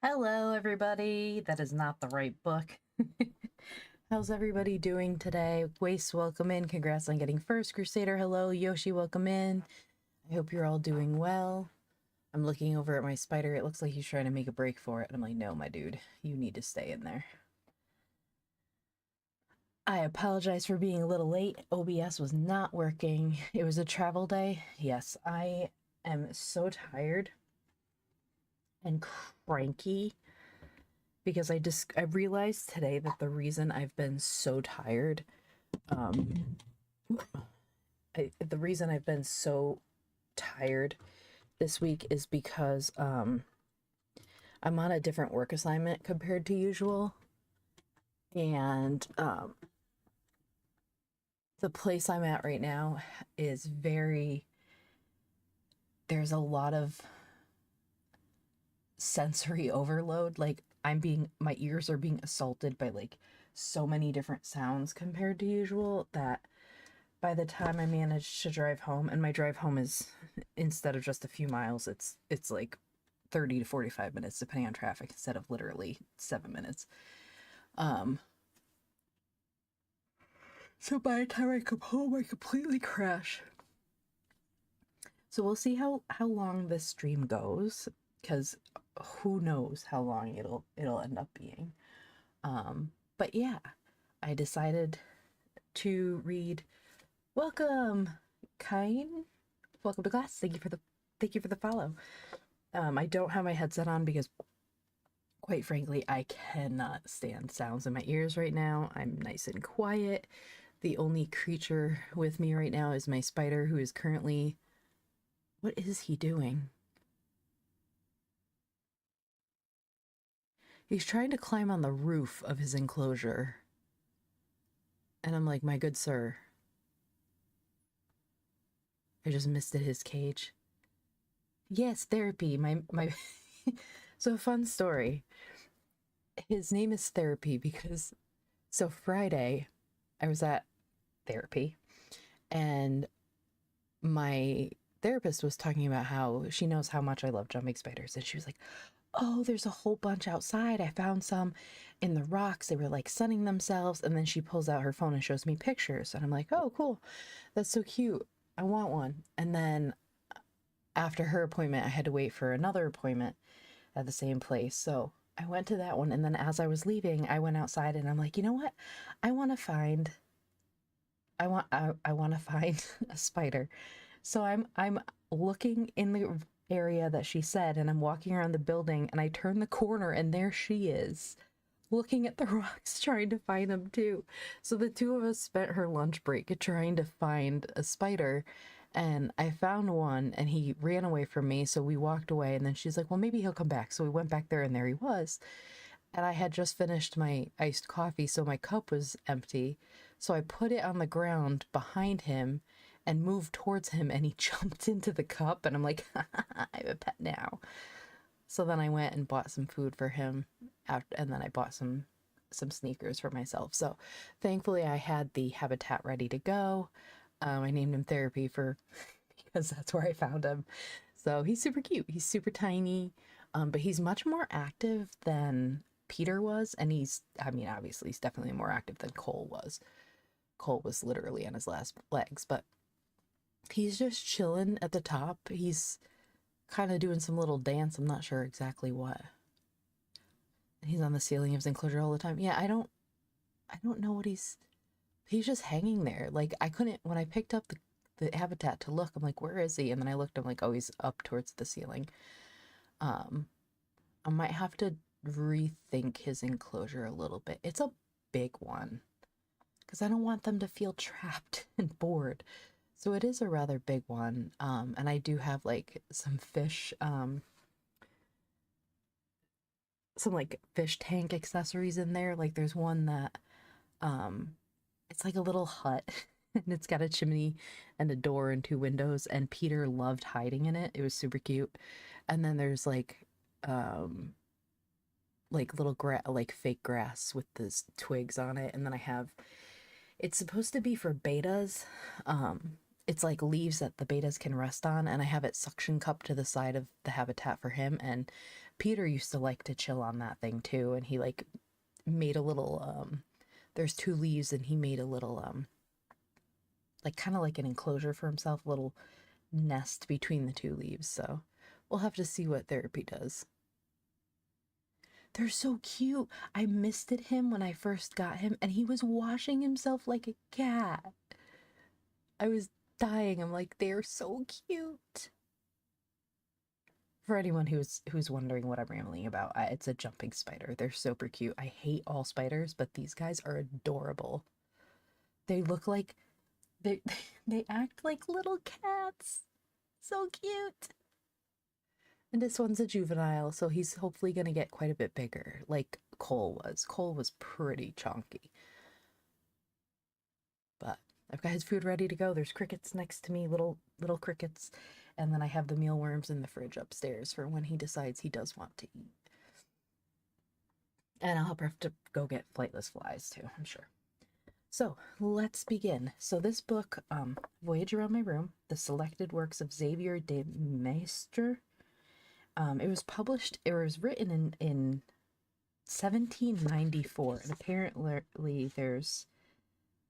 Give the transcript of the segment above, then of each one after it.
Hello, everybody. That is not the right book. How's everybody doing today? Waste, welcome in. Congrats on getting first. Crusader, hello. Yoshi, welcome in. I hope you're all doing well. I'm looking over at my spider. It looks like he's trying to make a break for it. I'm like, no, my dude, you need to stay in there. I apologize for being a little late. OBS was not working. It was a travel day. Yes, I am so tired and cranky because I realized today that the reason I've been so tired, the reason I've been so tired this week is because I'm on a different work assignment compared to usual, and the place I'm at right now is there's a lot of sensory overload. Like my ears are being assaulted by like so many different sounds compared to usual that by the time I managed to drive home, and my drive home is, instead of just a few miles, it's like 30 to 45 minutes depending on traffic instead of literally 7 minutes. So by the time I come home, I completely crash. So we'll see how long this stream goes, because who knows how long it'll end up being. But yeah, I decided to read. Welcome, Kine. Welcome to class. Thank you for the follow. I don't have my headset on because, quite frankly, I cannot stand sounds in my ears right now. I'm nice and quiet. The only creature with me right now is my spider, who is currently... What is he doing? He's trying to climb on the roof of his enclosure. And I'm like, my good sir, I just misted his cage. Yes, therapy. My So, fun story. His name is Therapy because, so Friday I was at therapy, and my therapist was talking about how she knows how much I love jumping spiders, and she was like, oh, there's a whole bunch outside. I found some in the rocks. They were like sunning themselves. And then she pulls out her phone and shows me pictures, and I'm like, oh, cool, that's so cute, I want one. And then after her appointment, I had to wait for another appointment at the same place. So I went to that one, and then as I was leaving, I went outside and I'm like, you know what? I want to find I want to find a spider. So I'm looking in the area that she said, and I'm walking around the building, and I turn the corner and there she is, looking at the rocks trying to find them too. So the two of us spent her lunch break trying to find a spider, and I found one and he ran away from me, so we walked away, and then she's like, well, maybe he'll come back. So we went back there and there he was. And I had just finished my iced coffee, so my cup was empty. So I put it on the ground behind him and moved towards him, and he jumped into the cup, and I'm like, I have a pet now. So then I went and bought some food for him, and then I bought some sneakers for myself. So thankfully I had the habitat ready to go. I named him Therapy because that's where I found him. So he's super cute. He's super tiny, but he's much more active than Peter was, and obviously he's definitely more active than Cole was. Cole was literally on his last legs, but he's just chilling at the top. He's kind of doing some little dance. I'm not sure exactly what. And he's on the ceiling of his enclosure all the time. Yeah, I don't know what he's just hanging there. Like, I couldn't, when I picked up the habitat to look, I'm like, where is he? And then I looked, I'm like, oh, he's up towards the ceiling. I might have to rethink his enclosure a little bit. It's a big one because I don't want them to feel trapped and bored. So it is a rather big one. And I do have like some fish, some like fish tank accessories in there. Like there's one that, it's like a little hut and it's got a chimney and a door and two windows, and Peter loved hiding in it. It was super cute. And then there's little like fake grass with the twigs on it, and then I have, it's supposed to be for betas. It's like leaves that the betas can rest on, and I have it suction cupped to the side of the habitat for him, and Peter used to like to chill on that thing too, and he like made a little there's two leaves and he made a little like kind of like an enclosure for himself, a little nest between the two leaves. So we'll have to see what therapy does. They're so cute. I misted him when I first got him, and he was washing himself like a cat. I was dying. I'm like, they're so cute. For anyone who's wondering what I'm rambling about, it's a jumping spider. They're super cute. I hate all spiders, but these guys are adorable. They look like they they act like little cats. So cute. And this one's a juvenile, so he's hopefully going to get quite a bit bigger, like Cole was. Cole was pretty chunky. But I've got his food ready to go. There's crickets next to me, little crickets. And then I have the mealworms in the fridge upstairs for when he decides he does want to eat. And I'll have to go get flightless flies too, I'm sure. So let's begin. So this book, Voyage Around My Room, the selected works of Xavier de Maistre. It was written in 1794, and apparently there's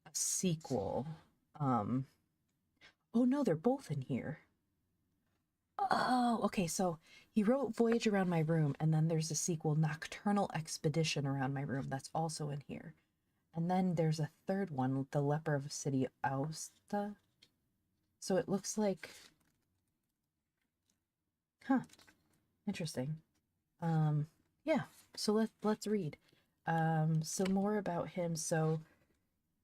a sequel. Oh no, they're both in here. Oh, okay, so he wrote Voyage Around My Room, and then there's a sequel, Nocturnal Expedition Around My Room, that's also in here. And then there's a third one, The Leper of City Aosta. So it looks like... Huh. Interesting. Yeah, so let's read. So more about him. So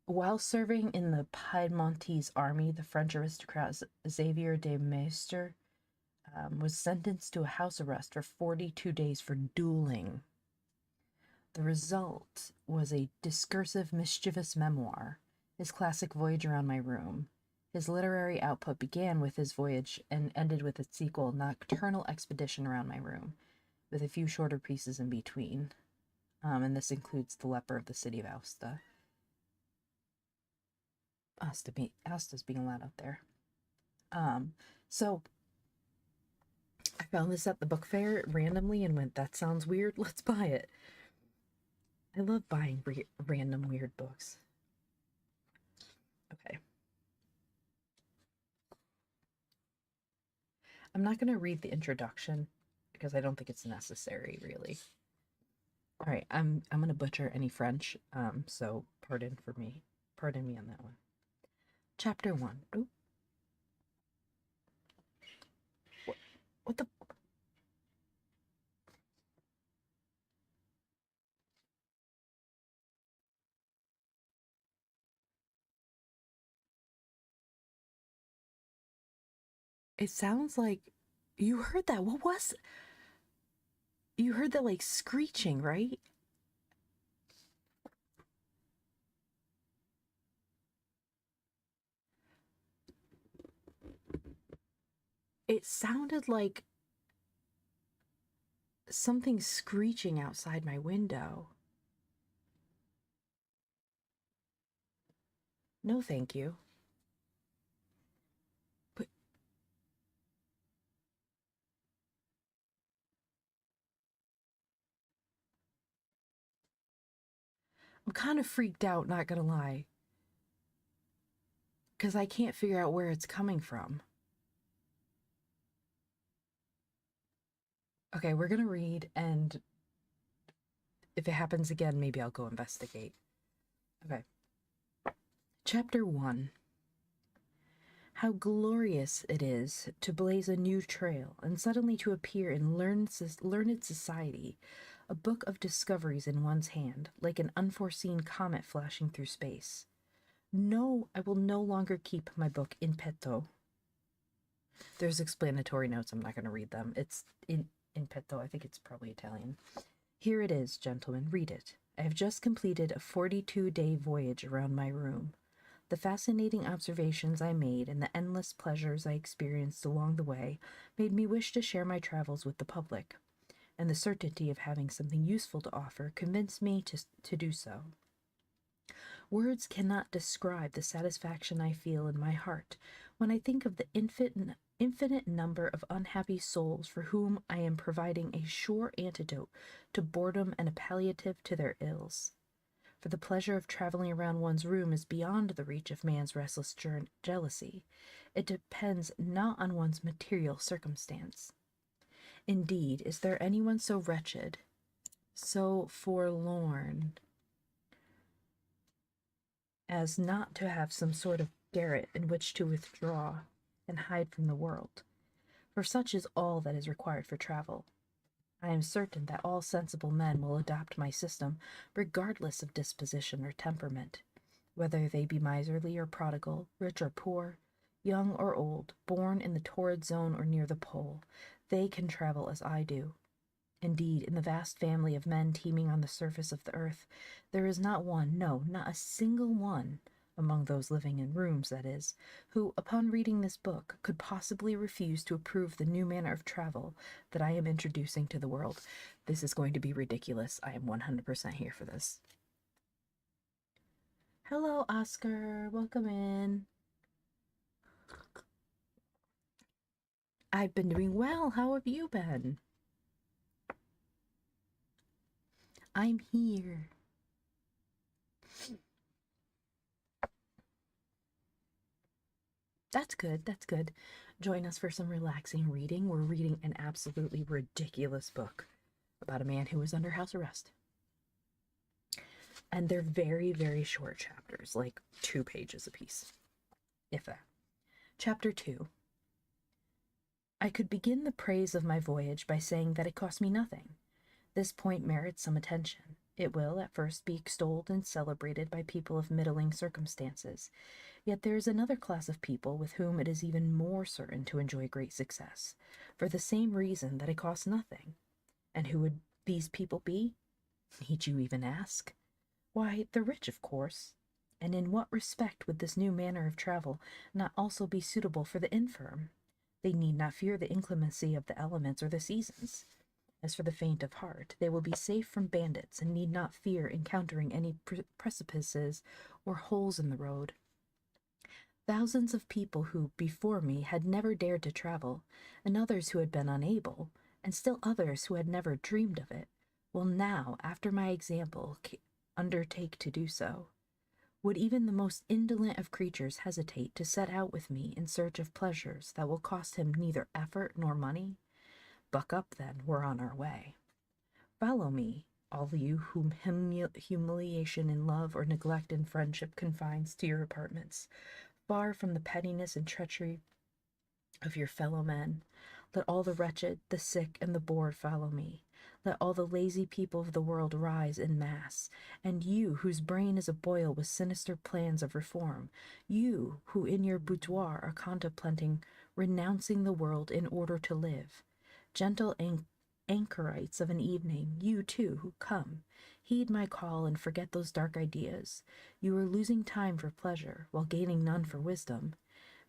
while serving in the Piedmontese army, the French aristocrat Xavier de Maistre was sentenced to a house arrest for 42 days for dueling. The result was a discursive, mischievous memoir, his classic Voyage Around My Room. His literary output began with his voyage and ended with its sequel, Nocturnal Expedition Around My Room, with a few shorter pieces in between. And this includes The Leper of the City of Aosta. Aosta's being loud out there. So I found this at the book fair randomly and went, that sounds weird, let's buy it. I love buying random weird books. Okay. I'm not going to read the introduction because I don't think it's necessary, really. All right, I'm going to butcher any French, so pardon me on that one. Chapter 1. Ooh. What the? It sounds like you heard that. What was? You heard that like screeching, right? It sounded like something screeching outside my window. No, thank you. But I'm kind of freaked out, not gonna lie, because I can't figure out where it's coming from. Okay, we're gonna read, and if it happens again, maybe I'll go investigate. Okay. Chapter 1. How glorious it is to blaze a new trail and suddenly to appear in learned society, a book of discoveries in one's hand, like an unforeseen comet flashing through space. No, I will no longer keep my book in petto. There's explanatory notes. I'm not going to read them. It's in petto. I think it's probably Italian. Here it is, gentlemen. Read it. I have just completed a 42-day voyage around my room. The fascinating observations I made and the endless pleasures I experienced along the way made me wish to share my travels with the public, and the certainty of having something useful to offer convinced me to do so. Words cannot describe the satisfaction I feel in my heart When I think of the infinite number of unhappy souls for whom I am providing a sure antidote to boredom and a palliative to their ills. For the pleasure of traveling around one's room is beyond the reach of man's restless jealousy. It depends not on one's material circumstance. Indeed, is there anyone so wretched, so forlorn, as not to have some sort of garret in which to withdraw and hide from the world? For such is all that is required for travel. I am certain that all sensible men will adopt my system, regardless of disposition or temperament, whether they be miserly or prodigal, rich or poor, young or old, born in the torrid zone or near the pole. They can travel as I do. Indeed, in the vast family of men teeming on the surface of the earth, there is not one, no, not a single one, among those living in rooms, that is, who, upon reading this book, could possibly refuse to approve the new manner of travel that I am introducing to the world. This is going to be ridiculous. I am 100% here for this. Hello, Oscar. Welcome in. I've been doing well. How have you been? I'm here. That's good. That's good. Join us for some relaxing reading. We're reading an absolutely ridiculous book about a man who was under house arrest. And they're very, very short chapters, like 2 pages apiece, if that. Chapter 2. I could begin the praise of my voyage by saying that it cost me nothing. This point merits some attention. It will, at first, be extolled and celebrated by people of middling circumstances. Yet there is another class of people with whom it is even more certain to enjoy great success, for the same reason that it costs nothing. And who would these people be? Need you even ask? Why, the rich, of course. And in what respect would this new manner of travel not also be suitable for the infirm? They need not fear the inclemency of the elements or the seasons. As for the faint of heart, they will be safe from bandits and need not fear encountering any precipices or holes in the road. Thousands of people who, before me, had never dared to travel, and others who had been unable, and still others who had never dreamed of it, will now, after my example, undertake to do so. Would even the most indolent of creatures hesitate to set out with me in search of pleasures that will cost him neither effort nor money? Buck up, then, we're on our way. Follow me, all you whom humiliation in love or neglect in friendship confines to your apartments, far from the pettiness and treachery of your fellow men. Let all the wretched, the sick, and the bored follow me. Let all the lazy people of the world rise in mass, and you, whose brain is aboil with sinister plans of reform, you, who in your boudoir are contemplating renouncing the world in order to live, gentle anchorites of an evening, you too, who come, heed my call and forget those dark ideas. You are losing time for pleasure, while gaining none for wisdom.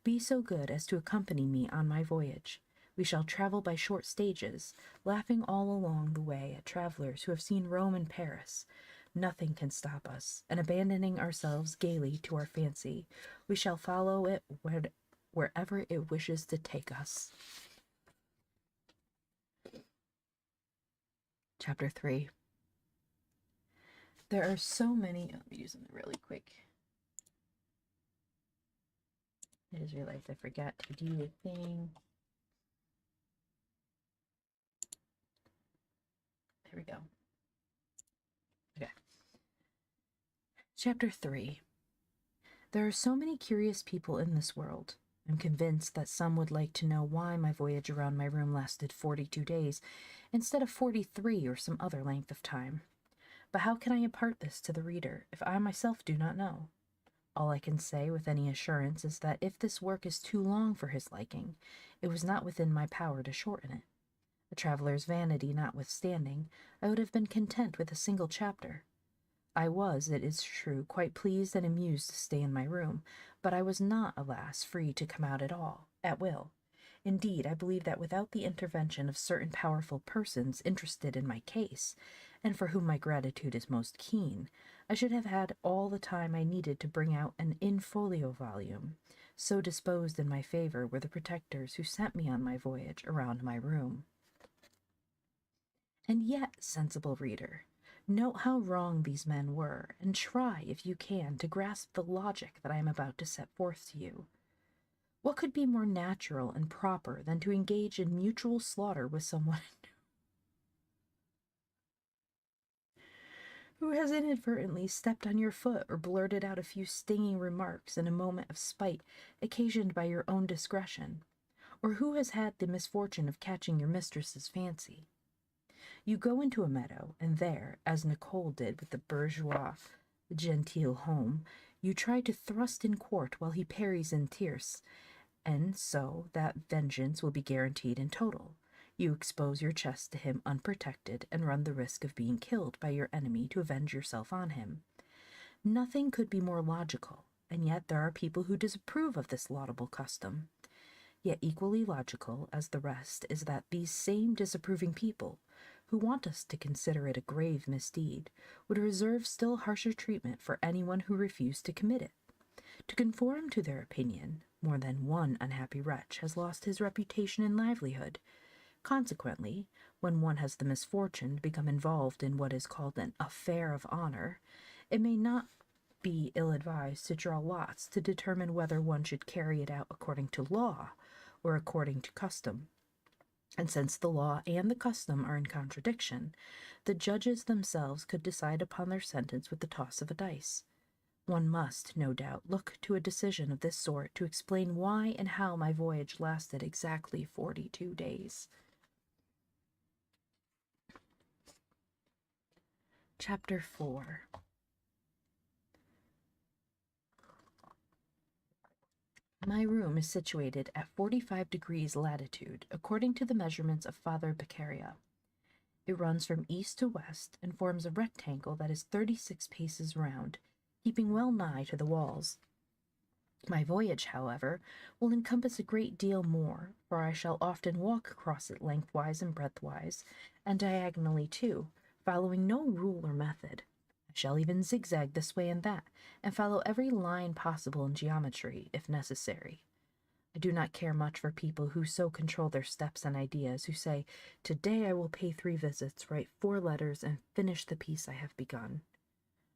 Be so good as to accompany me on my voyage. We shall travel by short stages, laughing all along the way at travelers who have seen Rome and Paris. Nothing can stop us, and abandoning ourselves gaily to our fancy, we shall follow it wherever it wishes to take us. Chapter 3. There are so many... Let me do something really quick. I just realized I forgot to do a thing. There we go. Okay. Chapter 3. There are so many curious people in this world. I'm convinced that some would like to know why my voyage around my room lasted 42 days instead of 43 or some other length of time. But how can I impart this to the reader if I myself do not know? All I can say with any assurance is that if this work is too long for his liking, it was not within my power to shorten it. A traveler's vanity notwithstanding, I would have been content with a single chapter. I was, it is true, quite pleased and amused to stay in my room, but I was not, alas, free to come out at will. Indeed, I believe that without the intervention of certain powerful persons interested in my case, and for whom my gratitude is most keen, I should have had all the time I needed to bring out an in folio volume, So disposed in my favor were the protectors who sent me on my voyage around my room. And yet, sensible reader, note how wrong these men were, and try, if you can, to grasp the logic that I am about to set forth to you. What could be more natural and proper than to engage in mutual slaughter with someone who has inadvertently stepped on your foot or blurted out a few stinging remarks in a moment of spite occasioned by your own discretion, or who has had the misfortune of catching your mistress's fancy? You go into a meadow, and there, as Nicole did with the bourgeois genteel home, you try to thrust in quart while he parries in tierce, and so that vengeance will be guaranteed in total. You expose your chest to him unprotected and run the risk of being killed by your enemy to avenge yourself on him. Nothing could be more logical, and yet there are people who disapprove of this laudable custom. Yet equally logical as the rest is that these same disapproving people, who want us to consider it a grave misdeed, would reserve still harsher treatment for anyone who refused to commit it. To conform to their opinion, more than one unhappy wretch has lost his reputation and livelihood. Consequently, when one has the misfortune to become involved in what is called an affair of honor, it may not be ill-advised to draw lots to determine whether one should carry it out according to law or according to custom. And since the law and the custom are in contradiction, the judges themselves could decide upon their sentence with the toss of a dice. One must, no doubt, look to a decision of this sort to explain why and how my voyage lasted exactly 42 days. Chapter 4. My room is situated at 45 degrees latitude, according to the measurements of Father Beccaria. It runs from east to west, and forms a rectangle that is 36 paces round, keeping well nigh to the walls. My voyage, however, will encompass a great deal more, for I shall often walk across it lengthwise and breadthwise, and diagonally too, following no rule or method. I shall even zigzag this way and that, and follow every line possible in geometry, if necessary. I do not care much for people who so control their steps and ideas, who say, "Today I will pay 3 visits, write 4 letters, and finish the piece I have begun."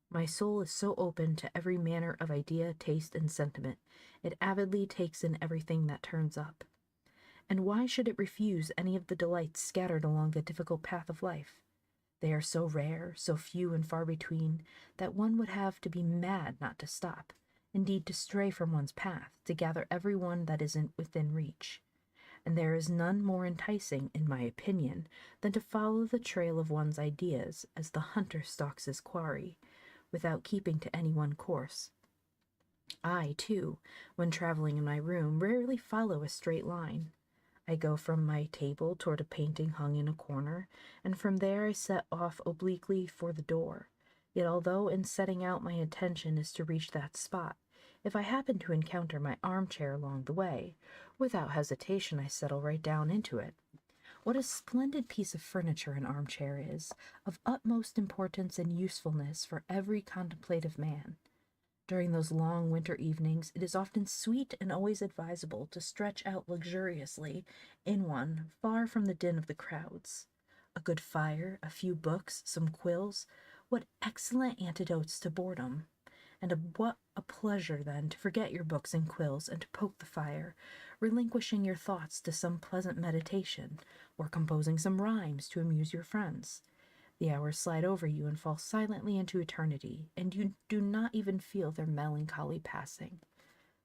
My soul is so open to every manner of idea, taste, and sentiment, it avidly takes in everything that turns up. And why should it refuse any of the delights scattered along the difficult path of life? They are so rare, so few and far between, that one would have to be mad not to stop, indeed to stray from one's path, to gather every one that is within reach. And there is none more enticing, in my opinion, than to follow the trail of one's ideas, as the hunter stalks his quarry, without keeping to any one course. I, too, when traveling in my room, rarely follow a straight line. I go from my table toward a painting hung in a corner, and from there I set off obliquely for the door. Yet although in setting out my intention is to reach that spot, if I happen to encounter my armchair along the way, without hesitation I settle right down into it. What a splendid piece of furniture an armchair is, of utmost importance and usefulness for every contemplative man. During those long winter evenings, it is often sweet and always advisable to stretch out luxuriously in one, far from the din of the crowds. A good fire, a few books, some quills, what excellent antidotes to boredom! And what a pleasure, then, to forget your books and quills and to poke the fire, relinquishing your thoughts to some pleasant meditation, or composing some rhymes to amuse your friends. The hours slide over you and fall silently into eternity, and you do not even feel their melancholy passing.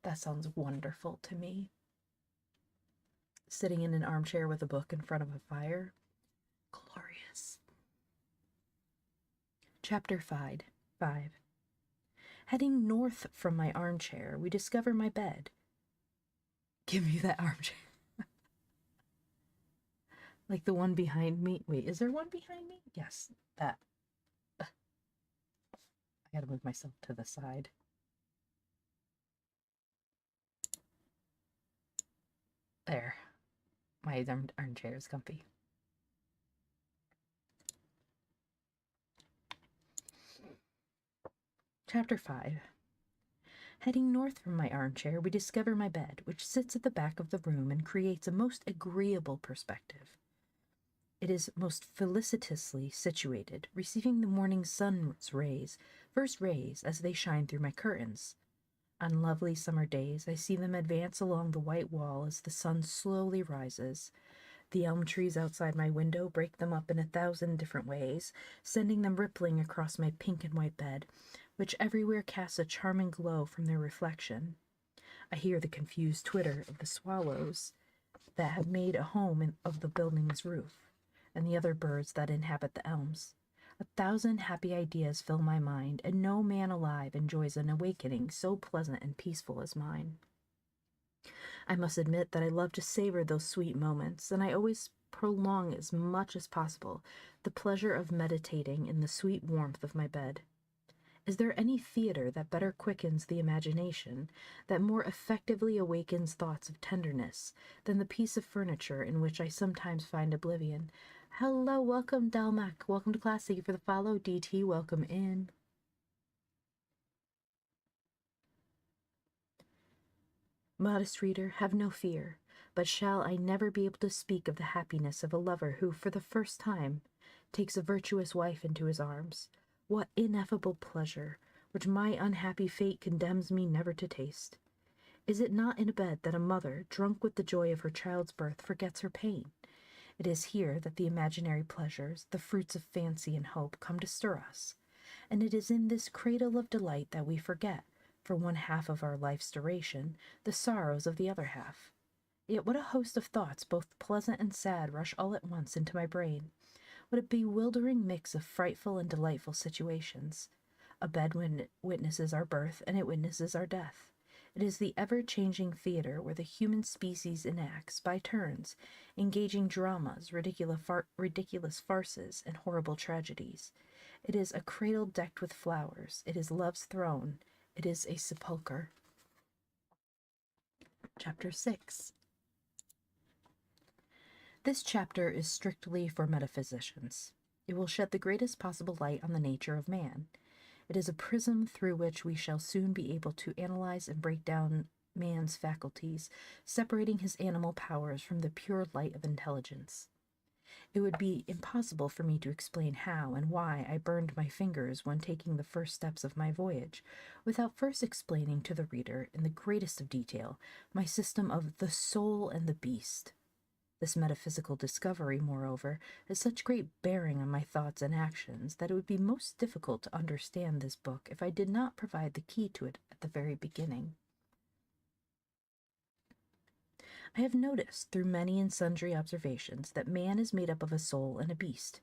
That sounds wonderful to me. Sitting in an armchair with a book in front of a fire. Glorious. Chapter 5. Heading north from my armchair, we discover my bed. Give me that armchair. Like the one behind me. Wait, is there one behind me? Yes, that. I gotta move myself to the side. There. My armchair is comfy. Chapter 5. Heading north from my armchair, we discover my bed, which sits at the back of the room and creates a most agreeable perspective. It is most felicitously situated, receiving the morning sun's rays, first rays as they shine through my curtains. On lovely summer days, I see them advance along the white wall as the sun slowly rises. The elm trees outside my window break them up in 1,000 different ways, sending them rippling across my pink and white bed, which everywhere casts a charming glow from their reflection. I hear the confused twitter of the swallows that have made a home of the building's roof, and the other birds that inhabit the elms. 1,000 happy ideas fill my mind, and no man alive enjoys an awakening so pleasant and peaceful as mine. I must admit that I love to savor those sweet moments, and I always prolong as much as possible the pleasure of meditating in the sweet warmth of my bed. Is there any theater that better quickens the imagination, that more effectively awakens thoughts of tenderness, than the piece of furniture in which I sometimes find oblivion? Hello, welcome, Delmac. Welcome to class. Thank you for the follow. DT, welcome in. Modest reader, have no fear, but shall I never be able to speak of the happiness of a lover who, for the first time, takes a virtuous wife into his arms? What ineffable pleasure, which my unhappy fate condemns me never to taste! Is it not in a bed that a mother, drunk with the joy of her child's birth, forgets her pain? It is here that the imaginary pleasures, the fruits of fancy and hope, come to stir us, and it is in this cradle of delight that we forget, for one half of our life's duration, the sorrows of the other half. Yet what a host of thoughts, both pleasant and sad, rush all at once into my brain! What a bewildering mix of frightful and delightful situations! A bed witnesses our birth, and it witnesses our death. It is the ever-changing theater where the human species enacts, by turns, engaging dramas, ridiculous farces, and horrible tragedies. It is a cradle decked with flowers. It is love's throne. It is a sepulchre. Chapter 6. This chapter is strictly for metaphysicians. It will shed the greatest possible light on the nature of man. It is a prism through which we shall soon be able to analyze and break down man's faculties, separating his animal powers from the pure light of intelligence. It would be impossible for me to explain how and why I burned my fingers when taking the first steps of my voyage, without first explaining to the reader, in the greatest of detail, my system of the soul and the beast. This metaphysical discovery, moreover, has such great bearing on my thoughts and actions that it would be most difficult to understand this book if I did not provide the key to it at the very beginning. I have noticed, through many and sundry observations, that man is made up of a soul and a beast.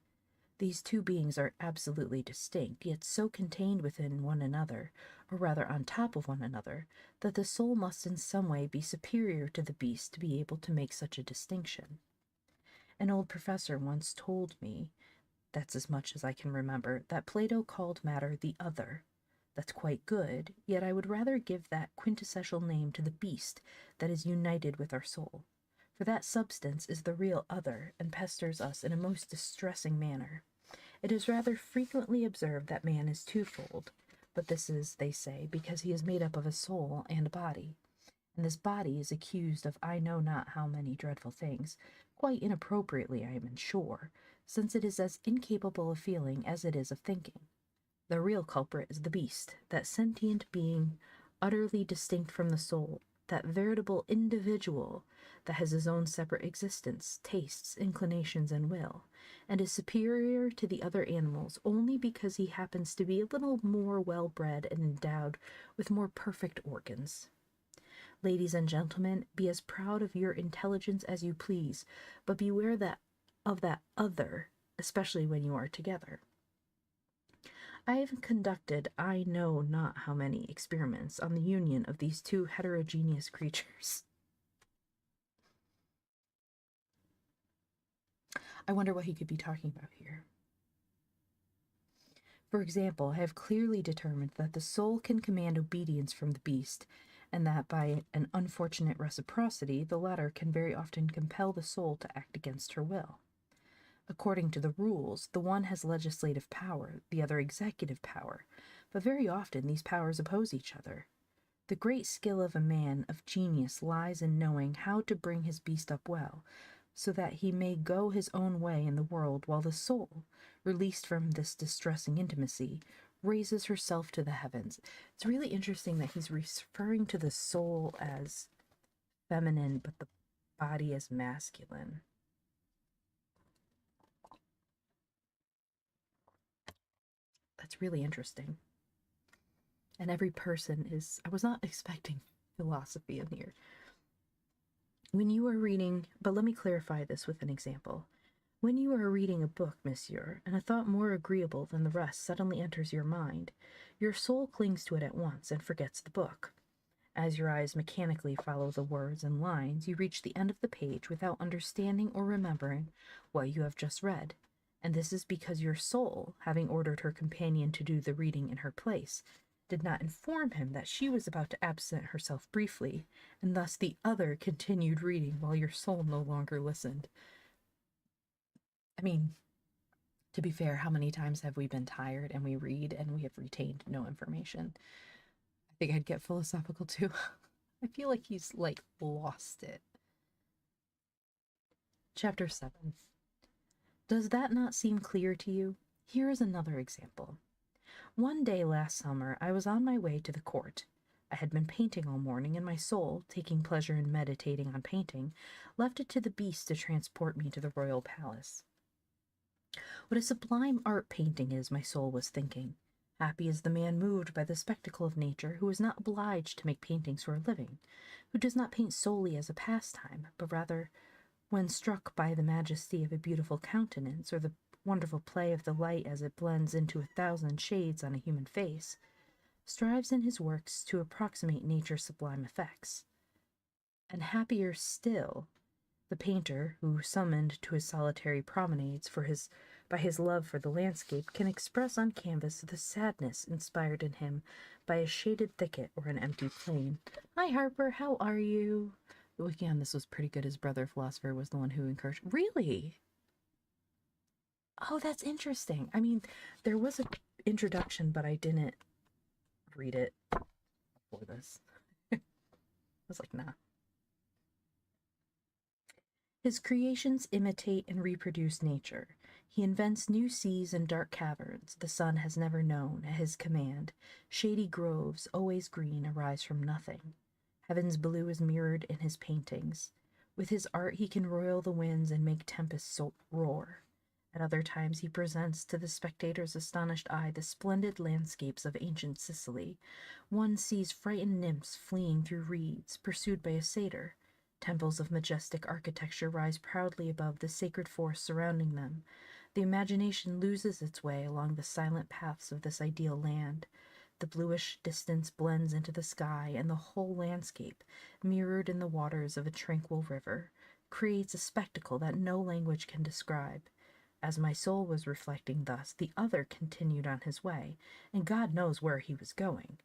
These two beings are absolutely distinct, yet so contained within one another, or rather on top of one another, that the soul must in some way be superior to the beast to be able to make such a distinction. An old professor once told me, that's as much as I can remember, that Plato called matter the other. That's quite good, yet I would rather give that quintessential name to the beast that is united with our soul, for that substance is the real other, and pesters us in a most distressing manner. It is rather frequently observed that man is twofold, but this is, they say, because he is made up of a soul and a body, and this body is accused of I know not how many dreadful things, quite inappropriately, I am sure, since it is as incapable of feeling as it is of thinking. The real culprit is the beast, that sentient being utterly distinct from the soul, that veritable individual that has his own separate existence, tastes, inclinations, and will, and is superior to the other animals only because he happens to be a little more well-bred and endowed with more perfect organs. Ladies and gentlemen, be as proud of your intelligence as you please, but beware of that other, especially when you are together. I have conducted I know not how many experiments on the union of these two heterogeneous creatures. I wonder what he could be talking about here. For example, I have clearly determined that the soul can command obedience from the beast, and that by an unfortunate reciprocity, the latter can very often compel the soul to act against her will. According to the rules, the one has legislative power, the other executive power, but very often these powers oppose each other. The great skill of a man of genius lies in knowing how to bring his beast up well, so that he may go his own way in the world, while the soul, released from this distressing intimacy, raises herself to the heavens. It's really interesting that he's referring to the soul as feminine, but the body as masculine. That's really interesting. And every person is, I was not expecting philosophy in here. When you are reading, but let me clarify this with an example. When you are reading a book, monsieur, and a thought more agreeable than the rest suddenly enters your mind, your soul clings to it at once and forgets the book. As your eyes mechanically follow the words and lines, you reach the end of the page without understanding or remembering what you have just read. And this is because your soul, having ordered her companion to do the reading in her place, did not inform him that she was about to absent herself briefly, and thus the other continued reading while your soul no longer listened. I mean, to be fair, how many times have we been tired and we read and we have retained no information? I think I'd get philosophical too. I feel like he's lost it. Chapter 7. Does that not seem clear to you? Here is another example. One day last summer I was on my way to the court. I had been painting all morning, and my soul, taking pleasure in meditating on painting, left it to the beast to transport me to the royal palace. What a sublime art painting is, my soul was thinking. Happy is the man moved by the spectacle of nature, who is not obliged to make paintings for a living, who does not paint solely as a pastime, but rather, when struck by the majesty of a beautiful countenance, or the wonderful play of the light as it blends into 1,000 shades on a human face, strives in his works to approximate nature's sublime effects. And happier still, the painter, who, summoned to his solitary promenades by his love for the landscape, can express on canvas the sadness inspired in him by a shaded thicket or an empty plain. Hi, Harper, how are you? Again, this was pretty good. His brother, philosopher, was the one who encouraged. Really? Oh, that's interesting. I mean, there was an introduction, but I didn't read it before this. I was like, nah. His creations imitate and reproduce nature. He invents new seas and dark caverns the sun has never known at his command. Shady groves, always green, arise from nothing. Heaven's blue is mirrored in his paintings. With his art he can roil the winds and make tempests roar. At other times he presents to the spectator's astonished eye the splendid landscapes of ancient Sicily. One sees frightened nymphs fleeing through reeds, pursued by a satyr. Temples of majestic architecture rise proudly above the sacred forest surrounding them. The imagination loses its way along the silent paths of this ideal land. The bluish distance blends into the sky, and the whole landscape, mirrored in the waters of a tranquil river, creates a spectacle that no language can describe. As my soul was reflecting thus, the other continued on his way, and God knows where he was going.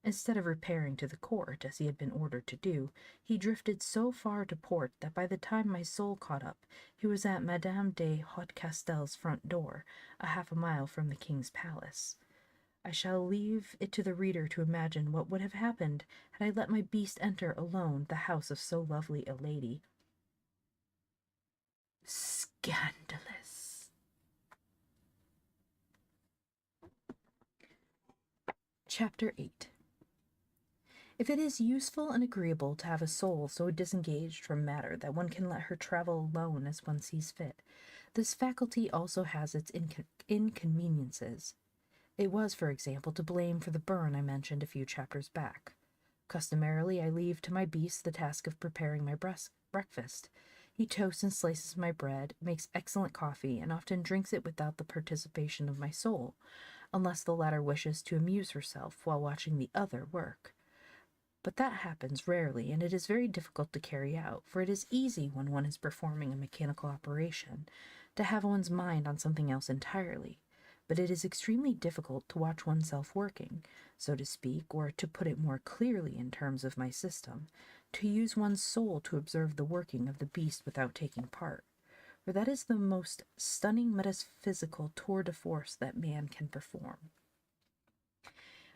Instead of repairing to the court, as he had been ordered to do, he drifted so far to port that by the time my soul caught up, he was at Madame de Hautecastel's front door, a half a mile from the king's palace. I shall leave it to the reader to imagine what would have happened had I let my beast enter alone the house of so lovely a lady. Scandalous. Chapter 8. If it is useful and agreeable to have a soul so disengaged from matter that one can let her travel alone as one sees fit, this faculty also has its inconveniences. It was, for example, to blame for the burn I mentioned a few chapters back. Customarily, I leave to my beast the task of preparing my breakfast. He toasts and slices my bread, makes excellent coffee, and often drinks it without the participation of my soul, unless the latter wishes to amuse herself while watching the other work. But that happens rarely, and it is very difficult to carry out, for it is easy when one is performing a mechanical operation to have one's mind on something else entirely. But it is extremely difficult to watch oneself working, so to speak, or to put it more clearly in terms of my system, to use one's soul to observe the working of the beast without taking part, for that is the most stunning metaphysical tour de force that man can perform.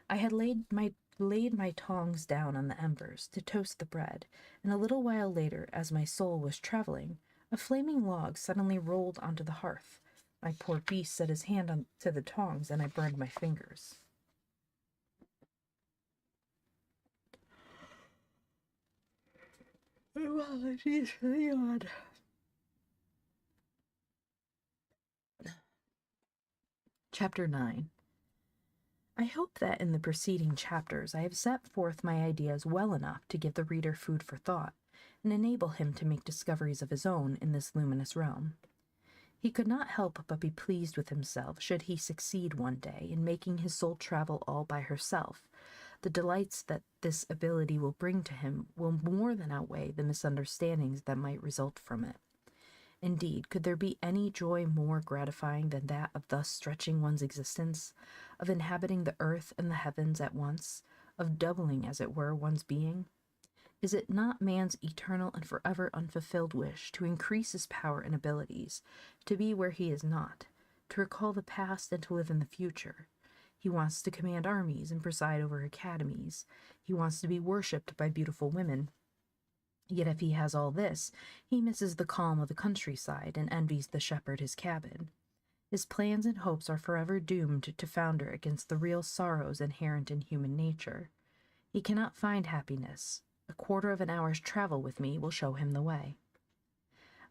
I had laid my laid my tongs down on the embers to toast the bread, and a little while later, as my soul was traveling, a flaming log suddenly rolled onto the hearth. My poor beast set his hand on to the tongs, and I burned my fingers. Chapter 9. I hope that in the preceding chapters I have set forth my ideas well enough to give the reader food for thought, and enable him to make discoveries of his own in this luminous realm. He could not help but be pleased with himself should he succeed one day in making his soul travel all by herself. The delights that this ability will bring to him will more than outweigh the misunderstandings that might result from it. Indeed, could there be any joy more gratifying than that of thus stretching one's existence, of inhabiting the earth and the heavens at once, of doubling, as it were, one's being? Is it not man's eternal and forever unfulfilled wish to increase his power and abilities, to be where he is not, to recall the past and to live in the future? He wants to command armies and preside over academies. He wants to be worshipped by beautiful women. Yet if he has all this, he misses the calm of the countryside and envies the shepherd his cabin. His plans and hopes are forever doomed to founder against the real sorrows inherent in human nature. He cannot find happiness. A quarter of an hour's travel with me will show him the way.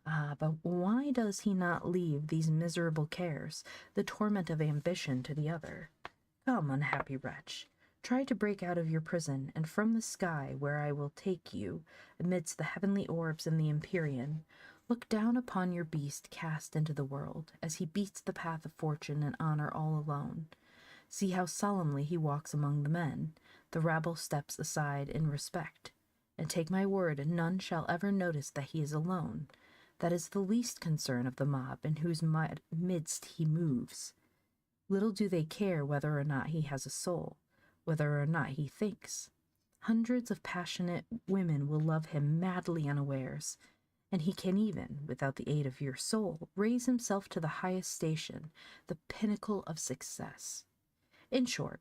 Ah, but why does he not leave these miserable cares, the torment of ambition, to the other? Come, unhappy wretch, try to break out of your prison, and from the sky, where I will take you, amidst the heavenly orbs and the empyrean, look down upon your beast cast into the world, as he beats the path of fortune and honor all alone. See how solemnly he walks among the men. The rabble steps aside in respect. And take my word, none shall ever notice that he is alone. That is the least concern of the mob in whose midst he moves. Little do they care whether or not he has a soul, whether or not he thinks. Hundreds of passionate women will love him madly unawares, and he can even, without the aid of your soul, raise himself to the highest station, the pinnacle of success. In short,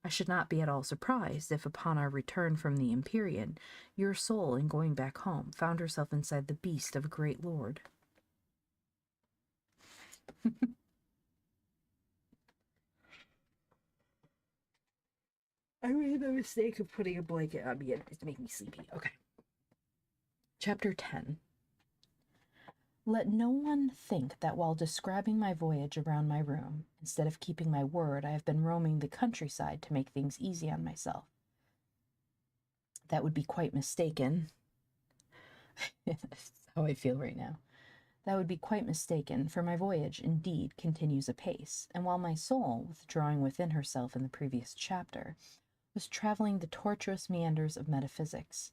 I should not be at all surprised if, upon our return from the Empyrean, your soul, in going back home, found herself inside the beast of a great lord. I made the mistake of putting a blanket on me and it's making me sleepy. Okay. Chapter 10. Let no one think that while describing my voyage around my room, instead of keeping my word, I have been roaming the countryside to make things easy on myself. That would be quite mistaken. That's how I feel right now. That would be quite mistaken, for my voyage, indeed, continues apace, and while my soul, withdrawing within herself in the previous chapter, was traveling the tortuous meanders of metaphysics,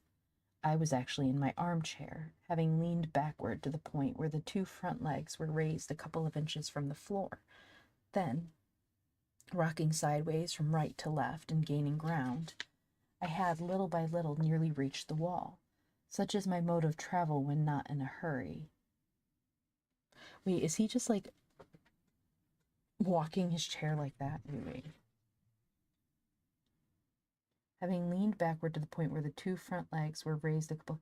I was actually in my armchair, having leaned backward to the point where the two front legs were raised a couple of inches from the floor. Then, rocking sideways from right to left and gaining ground, I had little by little nearly reached the wall. Such is my mode of travel when not in a hurry. Wait, is he just like walking his chair like that? Wait. Having leaned backward to the point where the two front legs were raised a couple.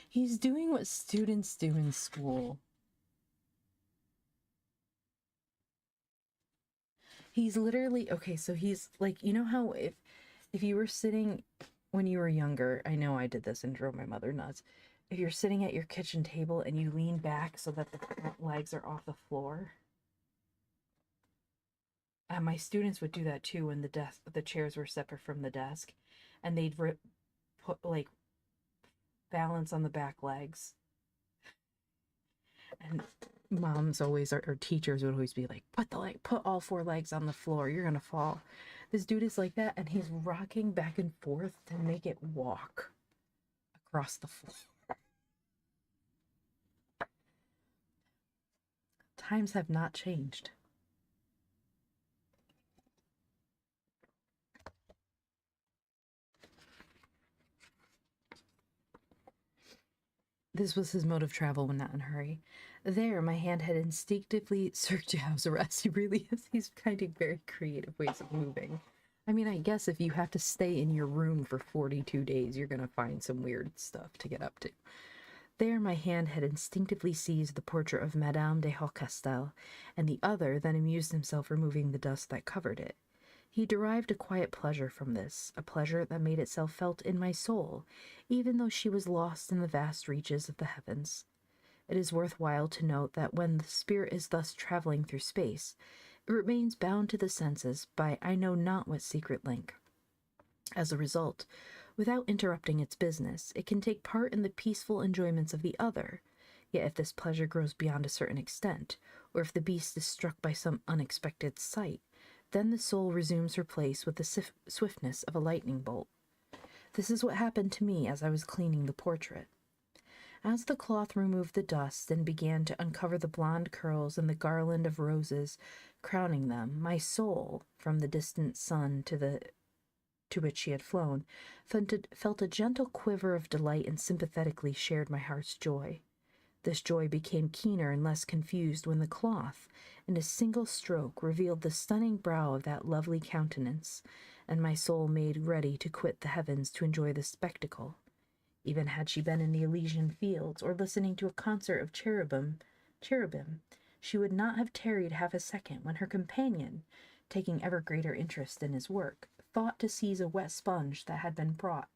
He's doing what students do in school. He's literally, okay, so he's like, you know how if you were sitting when you were younger, I know I did this and drove my mother nuts. If you're sitting at your kitchen table and you lean back so that the front legs are off the floor. And my students would do that too when the chairs were separate from the desk, and they'd put like balance on the back legs. And moms always, or teachers would always be like, put all four legs on the floor, you're gonna fall. This dude is like that, and he's rocking back and forth to make it walk across the floor. Times have not changed. This was his mode of travel when not in a hurry. There, my hand had instinctively searched house arrest. He really is. He's finding very creative ways of moving. I mean, I guess if you have to stay in your room for 42 days, you're going to find some weird stuff to get up to. There, my hand had instinctively seized the portrait of Madame de Haucastel, and the other then amused himself removing the dust that covered it. He derived a quiet pleasure from this, a pleasure that made itself felt in my soul, even though she was lost in the vast reaches of the heavens. It is worth while to note that when the spirit is thus traveling through space, it remains bound to the senses by I know not what secret link. As a result, without interrupting its business, it can take part in the peaceful enjoyments of the other. Yet if this pleasure grows beyond a certain extent, or if the beast is struck by some unexpected sight, then the soul resumes her place with the swiftness of a lightning bolt. This is what happened to me as I was cleaning the portrait. As the cloth removed the dust and began to uncover the blonde curls and the garland of roses crowning them, my soul, from the distant sun to which she had flown, felt a gentle quiver of delight and sympathetically shared my heart's joy. This joy became keener and less confused when the cloth, in a single stroke, revealed the stunning brow of that lovely countenance, and my soul made ready to quit the heavens to enjoy the spectacle. Even had she been in the Elysian fields, or listening to a concert of cherubim, she would not have tarried half a second when her companion, taking ever greater interest in his work, thought to seize a wet sponge that had been brought,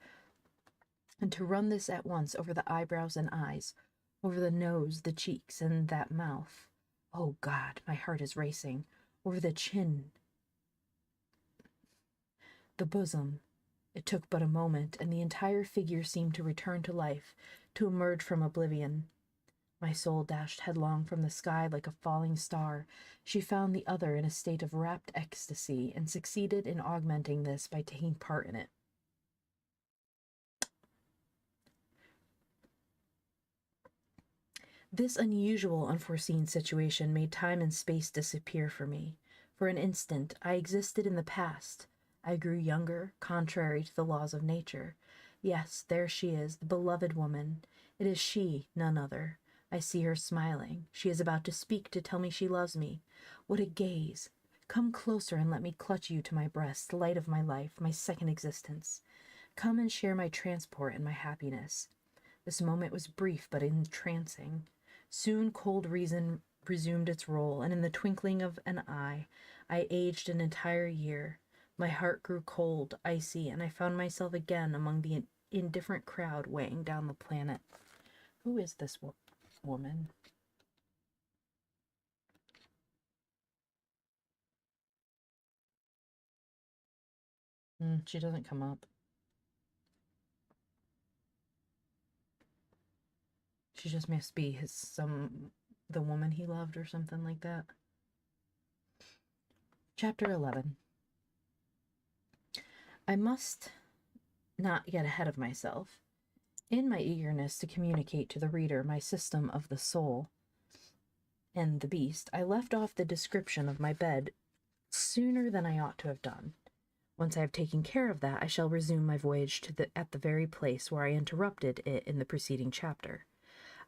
and to run this at once over the eyebrows and eyes, over the nose, the cheeks, and that mouth. Oh, God, my heart is racing. Over the chin, the bosom. It took but a moment, and the entire figure seemed to return to life, to emerge from oblivion. My soul dashed headlong from the sky like a falling star. She found the other in a state of rapt ecstasy, and succeeded in augmenting this by taking part in it. This unusual, unforeseen situation made time and space disappear for me. For an instant, I existed in the past. I grew younger, contrary to the laws of nature. Yes, there she is, the beloved woman. It is she, none other. I see her smiling. She is about to speak, to tell me she loves me. What a gaze! Come closer and let me clutch you to my breast, light of my life, my second existence. Come and share my transport and my happiness. This moment was brief but entrancing. Soon cold reason resumed its role, and in the twinkling of an eye, I aged an entire year. My heart grew cold, icy, and I found myself again among the indifferent crowd weighing down the planet. Who is this woman? She doesn't come up. She just must be the woman he loved or something like that. Chapter 11. I must not get ahead of myself. In my eagerness to communicate to the reader my system of the soul and the beast, I left off the description of my bed sooner than I ought to have done. Once I have taken care of that, I shall resume my voyage at the very place where I interrupted it in the preceding chapter.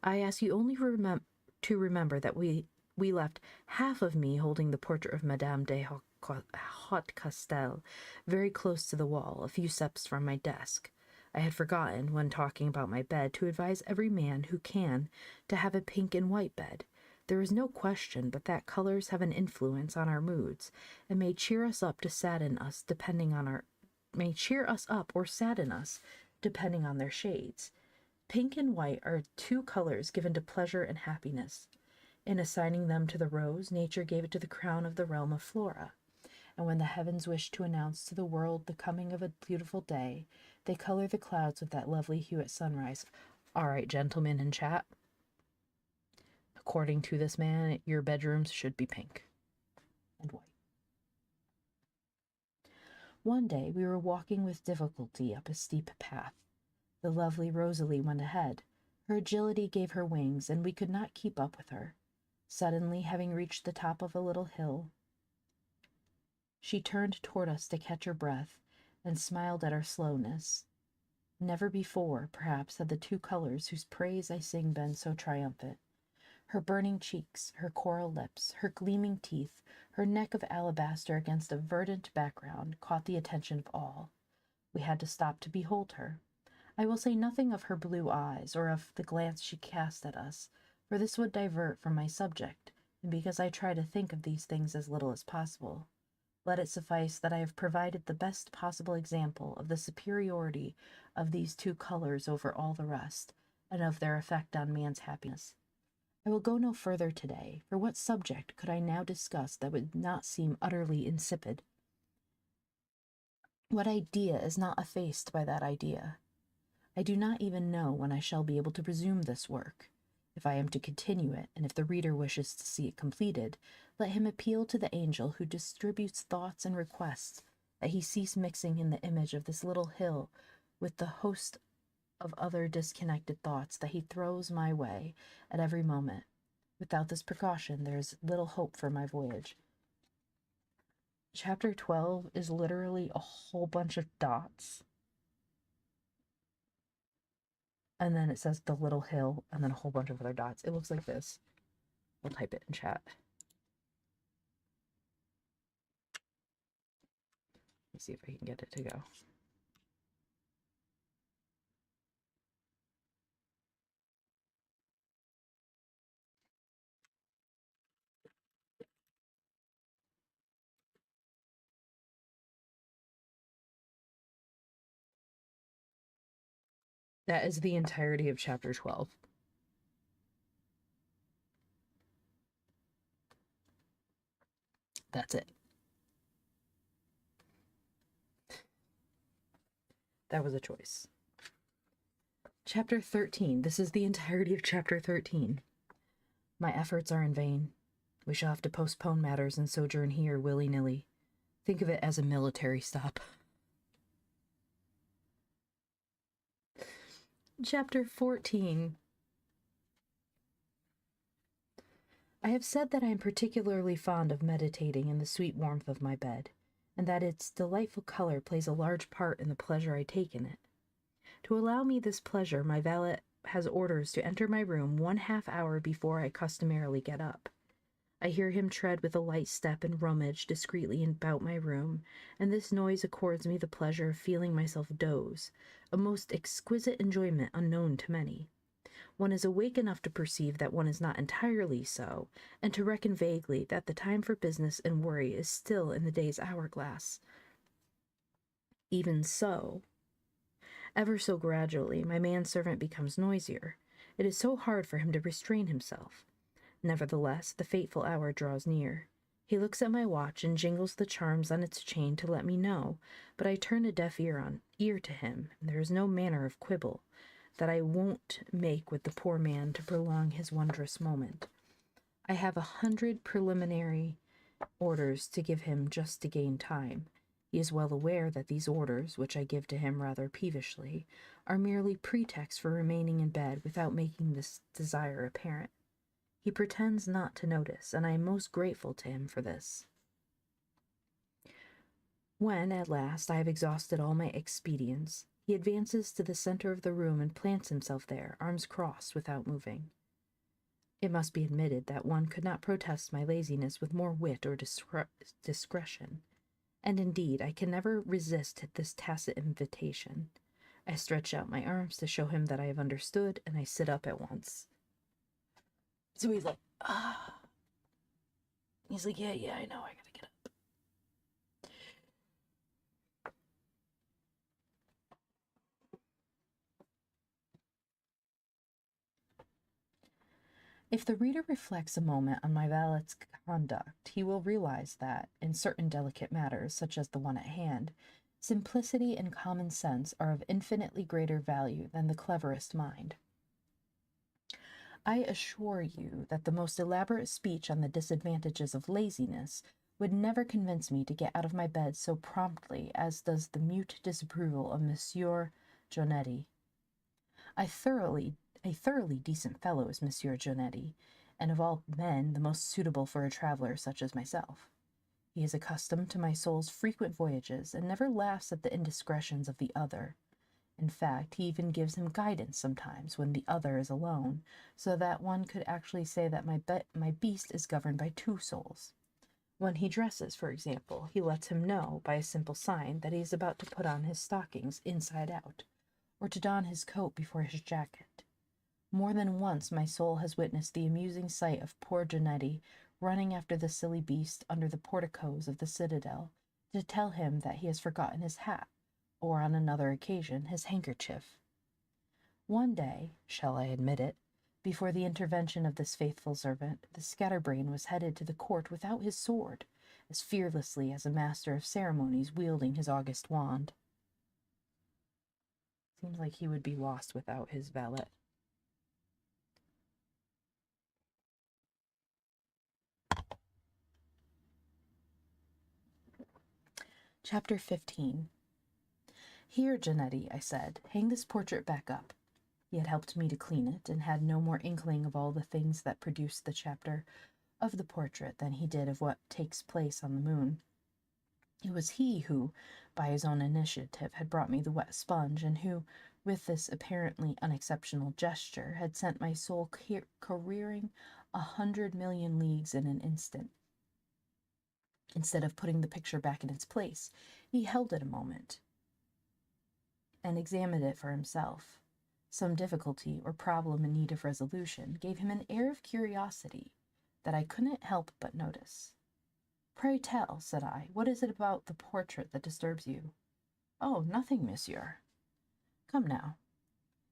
I ask you only to remember that we left half of me holding the portrait of Madame de Hautecastel very close to the wall, a few steps from my desk. I had forgotten, when talking about my bed, to advise every man who can to have a pink and white bed. There is no question but that colors have an influence on our moods, and may cheer us up or sadden us, depending on their shades. Pink and white are two colors given to pleasure and happiness. In assigning them to the rose, nature gave it to the crown of the realm of flora. And when the heavens wish to announce to the world the coming of a beautiful day, they color the clouds with that lovely hue at sunrise. All right, gentlemen in chat. According to this man, your bedrooms should be pink and white. One day we were walking with difficulty up a steep path. The lovely Rosalie went ahead. Her agility gave her wings, and we could not keep up with her. Suddenly, having reached the top of a little hill, she turned toward us to catch her breath, and smiled at our slowness. Never before, perhaps, had the two colors whose praise I sing been so triumphant. Her burning cheeks, her coral lips, her gleaming teeth, her neck of alabaster against a verdant background caught the attention of all. We had to stop to behold her. I will say nothing of her blue eyes or of the glance she cast at us, for this would divert from my subject, and because I try to think of these things as little as possible. Let it suffice that I have provided the best possible example of the superiority of these two colors over all the rest, and of their effect on man's happiness. I will go no further today, for what subject could I now discuss that would not seem utterly insipid? What idea is not effaced by that idea? I do not even know when I shall be able to resume this work. If I am to continue it, and if the reader wishes to see it completed, let him appeal to the angel who distributes thoughts and requests, that he cease mixing in the image of this little hill with the host of other disconnected thoughts that he throws my way at every moment. Without this precaution, there is little hope for my voyage. Chapter 12 is literally a whole bunch of dots. And then it says the little hill, and then a whole bunch of other dots. It looks like this. I'll type it in chat. Let's see if I can get it to go. That is the entirety of chapter 12. That's it. That was a choice. Chapter 13. This is the entirety of chapter 13. My efforts are in vain. We shall have to postpone matters and sojourn here willy-nilly. Think of it as a military stop. Chapter 14. I have said that I am particularly fond of meditating in the sweet warmth of my bed, and that its delightful color plays a large part in the pleasure I take in it. To allow me this pleasure, my valet has orders to enter my room 1/2 hour before I customarily get up. I hear him tread with a light step and rummage discreetly about my room, and this noise accords me the pleasure of feeling myself doze, a most exquisite enjoyment unknown to many. One is awake enough to perceive that one is not entirely so, and to reckon vaguely that the time for business and worry is still in the day's hourglass. Even so, ever so gradually, my manservant becomes noisier. It is so hard for him to restrain himself. Nevertheless, the fateful hour draws near. He looks at my watch and jingles the charms on its chain to let me know, but I turn a deaf ear to him, and there is no manner of quibble that I won't make with the poor man to prolong his wondrous moment. I have 100 preliminary orders to give him just to gain time. He is well aware that these orders, which I give to him rather peevishly, are merely pretexts for remaining in bed without making this desire apparent. He pretends not to notice, and I am most grateful to him for this. When, at last, I have exhausted all my expedients, he advances to the center of the room and plants himself there, arms crossed, without moving. It must be admitted that one could not protest my laziness with more wit or discretion, and indeed I can never resist this tacit invitation. I stretch out my arms to show him that I have understood, and I sit up at once. So he's like, ah. He's like, yeah, I know, I gotta get up. If the reader reflects a moment on my valet's conduct, he will realize that, in certain delicate matters, such as the one at hand, simplicity and common sense are of infinitely greater value than the cleverest mind. I assure you that the most elaborate speech on the disadvantages of laziness would never convince me to get out of my bed so promptly as does the mute disapproval of Monsieur Jonetti. A thoroughly decent fellow is Monsieur Jonetti, and of all men the most suitable for a traveler such as myself. He is accustomed to my soul's frequent voyages, and never laughs at the indiscretions of the other. In fact, he even gives him guidance sometimes when the other is alone, so that one could actually say that my beast is governed by two souls. When he dresses, for example, he lets him know by a simple sign that he is about to put on his stockings inside out, or to don his coat before his jacket. More than once my soul has witnessed the amusing sight of poor Janetti running after the silly beast under the porticos of the citadel to tell him that he has forgotten his hat, or on another occasion his handkerchief. One day, shall I admit it, before the intervention of this faithful servant, the scatterbrain was headed to the court without his sword, as fearlessly as a master of ceremonies wielding his august wand. Seems like he would be lost without his valet. Chapter 15. Here, Janetti, I said, hang this portrait back up. He had helped me to clean it, and had no more inkling of all the things that produced the chapter of the portrait than he did of what takes place on the moon. It was he who, by his own initiative, had brought me the wet sponge, and who, with this apparently unexceptional gesture, had sent my soul careering 100,000,000 leagues in an instant. Instead of putting the picture back in its place, he held it a moment and examined it for himself. Some difficulty or problem in need of resolution gave him an air of curiosity that I couldn't help but notice. "Pray tell," said I, "what is it about the portrait that disturbs you?" "Oh, nothing, monsieur." "Come now."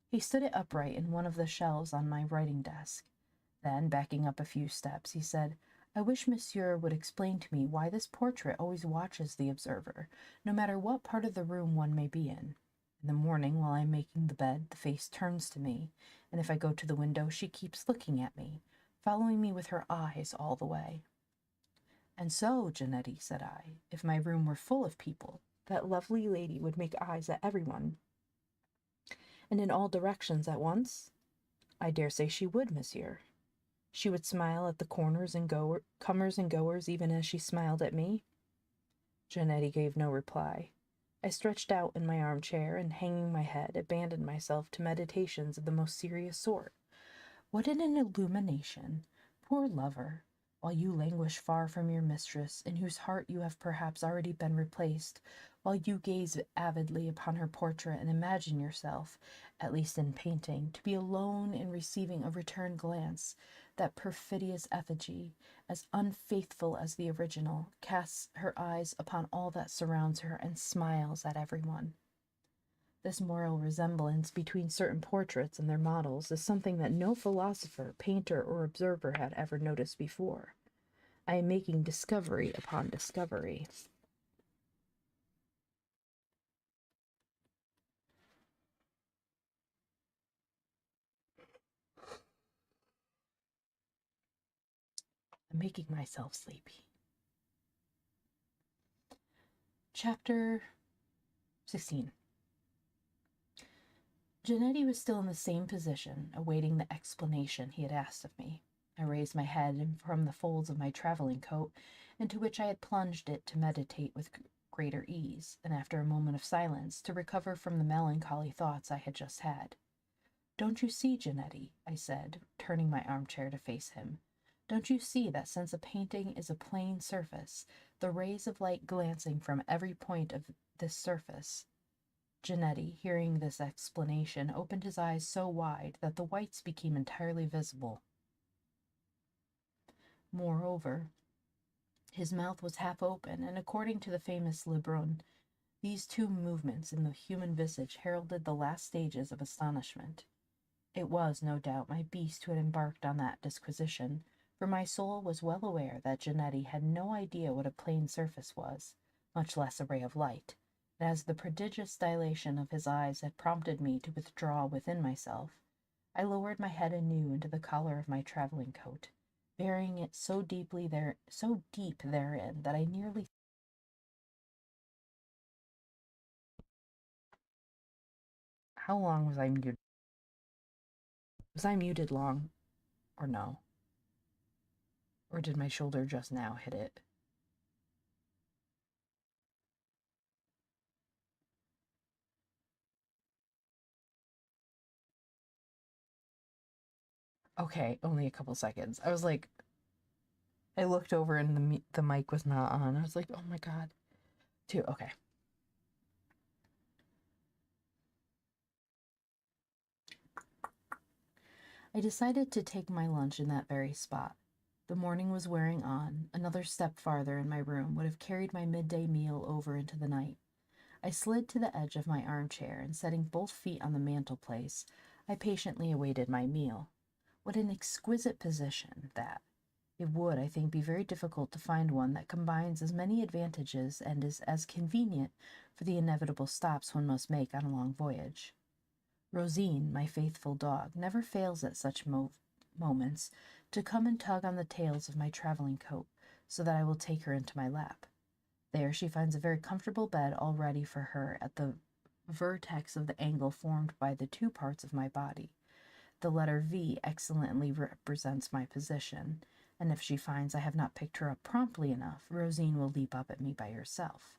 He stood it upright in one of the shelves on my writing desk. Then, backing up a few steps, he said, "I wish monsieur would explain to me why this portrait always watches the observer, no matter what part of the room one may be in. In the morning, while I am making the bed, the face turns to me, and if I go to the window, she keeps looking at me, following me with her eyes all the way." "And so, Janetti," said I, "if my room were full of people, that lovely lady would make eyes at everyone, and in all directions at once?" "I dare say she would, monsieur. She would smile at the comers and goers even as she smiled at me." Janetti gave no reply. I stretched out in my armchair, and hanging my head, abandoned myself to meditations of the most serious sort. What an illumination! Poor lover! While you languish far from your mistress, in whose heart you have perhaps already been replaced, while you gaze avidly upon her portrait and imagine yourself, at least in painting, to be alone in receiving a return glance, that perfidious effigy, as unfaithful as the original, casts her eyes upon all that surrounds her and smiles at everyone. This moral resemblance between certain portraits and their models is something that no philosopher, painter, or observer had ever noticed before. I am making discovery upon discovery. I'm making myself sleepy. Chapter 16. Janetti was still in the same position, awaiting the explanation he had asked of me. I raised my head from the folds of my traveling coat, into which I had plunged it to meditate with greater ease, and after a moment of silence, to recover from the melancholy thoughts I had just had. "Don't you see, Janetti," I said, turning my armchair to face him, "don't you see that since a painting is a plane surface, the rays of light glancing from every point of this surface—" Janetti, hearing this explanation, opened his eyes so wide that the whites became entirely visible. Moreover, his mouth was half open, and according to the famous Lebrun, these two movements in the human visage heralded the last stages of astonishment. It was, no doubt, my beast who had embarked on that disquisition, for my soul was well aware that Janetti had no idea what a plane surface was, much less a ray of light, and as the prodigious dilation of his eyes had prompted me to withdraw within myself, I lowered my head anew into the collar of my travelling coat, burying it so deep therein that I nearly— How long was I muted? Was I muted long, or no? Or did my shoulder just now hit it? Okay, only a couple seconds. I was like, I looked over and the mic was not on. I was like, oh my God. Two, okay. I decided to take my lunch in that very spot. The morning was wearing on. Another step farther in my room would have carried my midday meal over into the night. I slid to the edge of my armchair and, setting both feet on the mantelpiece, I patiently awaited my meal. What an exquisite position, that! It would, I think, be very difficult to find one that combines as many advantages and is as convenient for the inevitable stops one must make on a long voyage. Rosine, my faithful dog, never fails at such moments to come and tug on the tails of my traveling coat, so that I will take her into my lap. There she finds a very comfortable bed all ready for her at the vertex of the angle formed by the two parts of my body. The letter V excellently represents my position, and if she finds I have not picked her up promptly enough, Rosine will leap up at me by herself.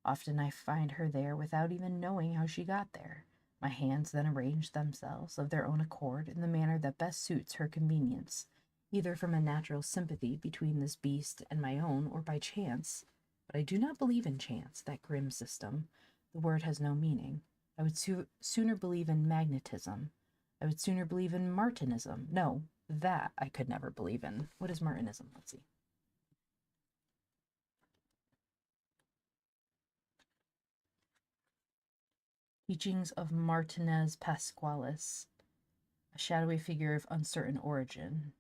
Often I find her there without even knowing how she got there. My hands then arrange themselves of their own accord in the manner that best suits her convenience, either from a natural sympathy between this beast and my own, or by chance. But I do not believe in chance, that grim system. The word has no meaning. I would sooner believe in magnetism. I would sooner believe in Martinism. No, that I could never believe in. What is Martinism? Let's see. Teachings of Martinez Pasqualis, a shadowy figure of uncertain origin.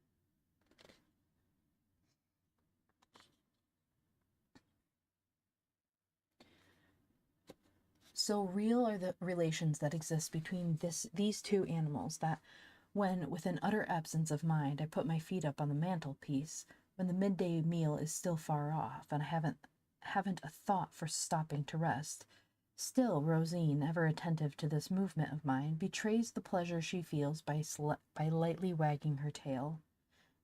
So real are the relations that exist between these two animals that, when, with an utter absence of mind, I put my feet up on the mantelpiece, when the midday meal is still far off, and I haven't a thought for stopping to rest, still Rosine, ever attentive to this movement of mine, betrays the pleasure she feels by lightly wagging her tail.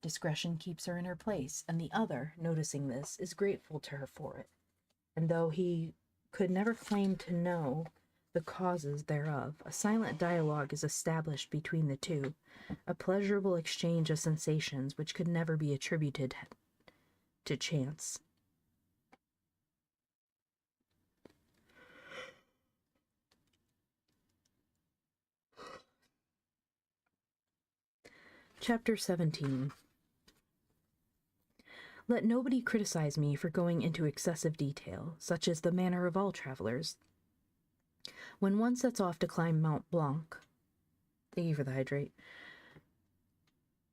Discretion keeps her in her place, and the other, noticing this, is grateful to her for it. And though he could never claim to know the causes thereof, a silent dialogue is established between the two, a pleasurable exchange of sensations which could never be attributed to chance. Chapter 17. Let nobody criticize me for going into excessive detail, such is the manner of all travelers. When one sets off to climb Mont Blanc, thank you for the hydrate,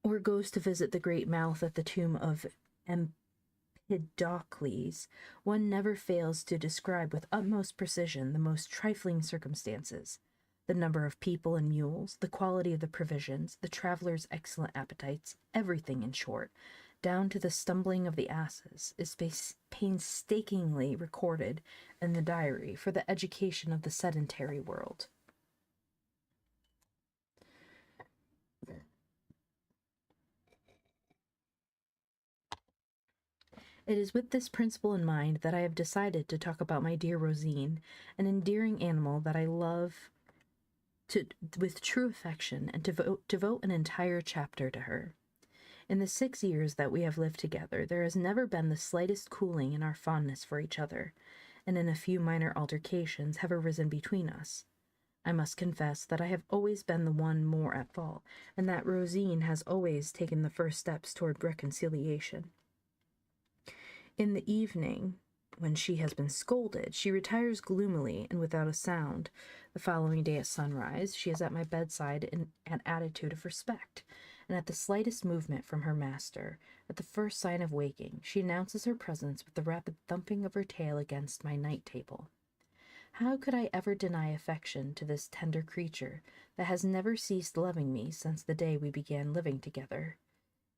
or goes to visit the great mouth at the tomb of Empedocles, one never fails to describe with utmost precision the most trifling circumstances. The number of people and mules, the quality of the provisions, the travelers' excellent appetites, everything, in short, down to the stumbling of the asses, is painstakingly recorded in the diary for the education of the sedentary world. It is with this principle in mind that I have decided to talk about my dear Rosine, an endearing animal that I love with true affection, and to devote an entire chapter to her. In the 6 years that we have lived together, there has never been the slightest cooling in our fondness for each other, and in a few minor altercations have arisen between us. I must confess that I have always been the one more at fault, and that Rosine has always taken the first steps toward reconciliation. In the evening, when she has been scolded, she retires gloomily and without a sound. The following day at sunrise, she is at my bedside in an attitude of respect, and at the slightest movement from her master, at the first sign of waking, she announces her presence with the rapid thumping of her tail against my night table. How could I ever deny affection to this tender creature that has never ceased loving me since the day we began living together?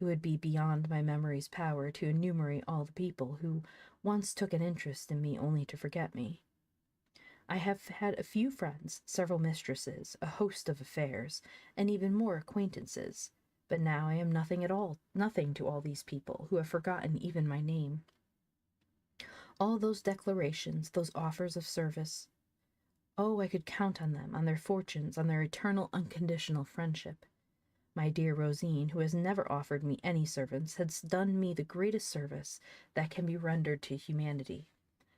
It would be beyond my memory's power to enumerate all the people who once took an interest in me only to forget me. I have had a few friends, several mistresses, a host of affairs, and even more acquaintances, but now I am nothing at all, nothing to all these people who have forgotten even my name. All those declarations, those offers of service, oh, I could count on them, on their fortunes, on their eternal unconditional friendship. My dear Rosine, who has never offered me any servants, has done me the greatest service that can be rendered to humanity.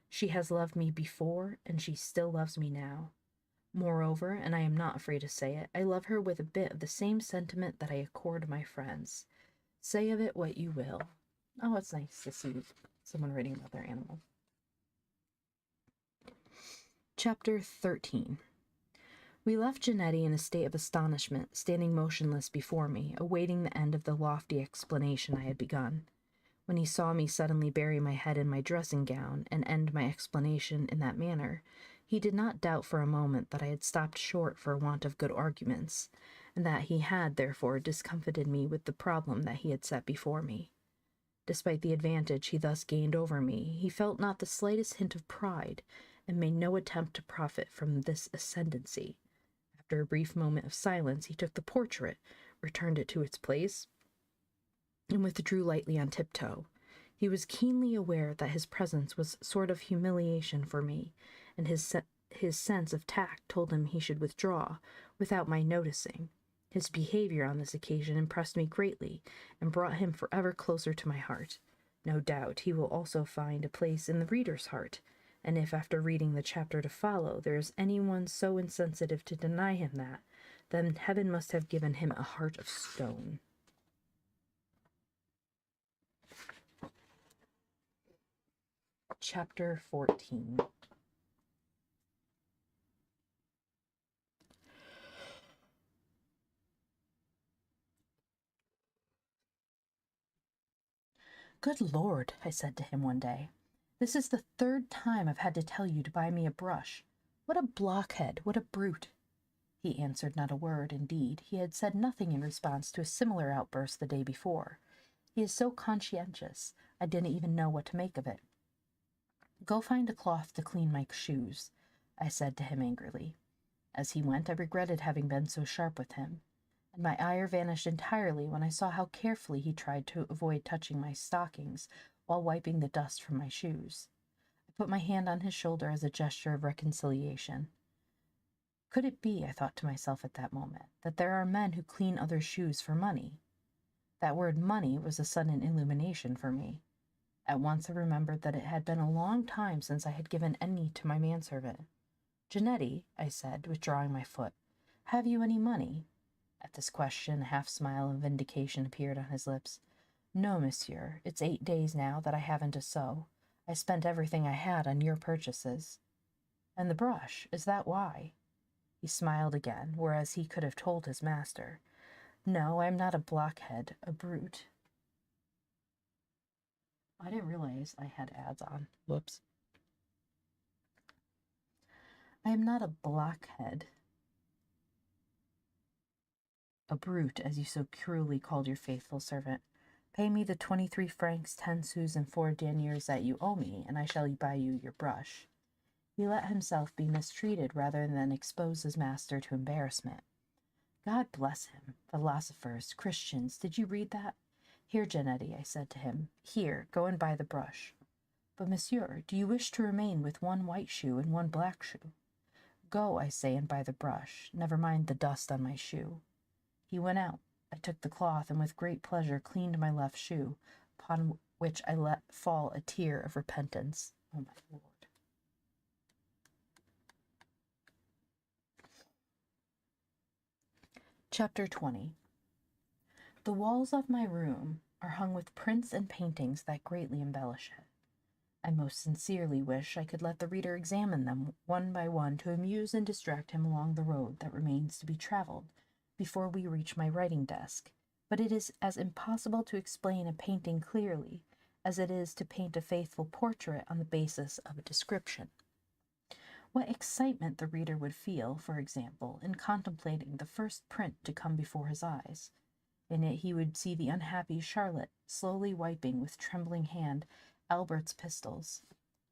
She has loved me before, and she still loves me now. Moreover, and I am not afraid to say it, I love her with a bit of the same sentiment that I accord my friends. Say of it what you will. Oh, it's nice to see someone writing about their animal. Chapter 13. We left Janetti in a state of astonishment, standing motionless before me, awaiting the end of the lofty explanation I had begun. When he saw me suddenly bury my head in my dressing-gown and end my explanation in that manner, he did not doubt for a moment that I had stopped short for want of good arguments, and that he had, therefore, discomfited me with the problem that he had set before me. Despite the advantage he thus gained over me, he felt not the slightest hint of pride, and made no attempt to profit from this ascendancy. After a brief moment of silence, he took the portrait, returned it to its place, and withdrew lightly on tiptoe. He was keenly aware that his presence was a sort of humiliation for me, and his sense of tact told him he should withdraw, without my noticing. His behavior on this occasion impressed me greatly, and brought him forever closer to my heart. No doubt he will also find a place in the reader's heart, and if after reading the chapter to follow there is anyone so insensitive to deny him that, then heaven must have given him a heart of stone. Chapter 14. Good Lord, I said to him one day, this is the third time I've had to tell you to buy me a brush. What a blockhead, what a brute. He answered not a word. Indeed, he had said nothing in response to a similar outburst the day before. He is so conscientious, I didn't even know what to make of it. Go find a cloth to clean my shoes, I said to him angrily. As he went, I regretted having been so sharp with him, and my ire vanished entirely when I saw how carefully he tried to avoid touching my stockings while wiping the dust from my shoes. I put my hand on his shoulder as a gesture of reconciliation. Could it be, I thought to myself at that moment, that there are men who clean others' shoes for money? That word money was a sudden illumination for me. At once I remembered that it had been a long time since I had given any to my manservant. Janetti, I said, withdrawing my foot, have you any money? At this question, a half-smile of vindication appeared on his lips. No, monsieur, it's 8 days now that I haven't a sou. I spent everything I had on your purchases. And the brush, is that why? He smiled again, whereas he could have told his master, no, I am not a blockhead, a brute. I didn't realize I had ads on. Whoops. I am not a blockhead, a brute, as you so cruelly called your faithful servant. Pay me the 23 francs, 10 sous, and 4 deniers that you owe me, and I shall buy you your brush. He let himself be mistreated rather than expose his master to embarrassment. God bless him. Philosophers, Christians, did you read that? Here, Janetti, I said to him, here, go and buy the brush. But, monsieur, do you wish to remain with one white shoe and one black shoe? Go, I say, and buy the brush. Never mind the dust on my shoe. He went out. I took the cloth, and with great pleasure cleaned my left shoe, upon which I let fall a tear of repentance. Oh, my Lord. Chapter 20. The walls of my room are hung with prints and paintings that greatly embellish it. I most sincerely wish I could let the reader examine them one by one to amuse and distract him along the road that remains to be traveled before we reach my writing desk, but it is as impossible to explain a painting clearly as it is to paint a faithful portrait on the basis of a description. What excitement the reader would feel, for example, in contemplating the first print to come before his eyes. In it he would see the unhappy Charlotte slowly wiping with trembling hand Albert's pistols.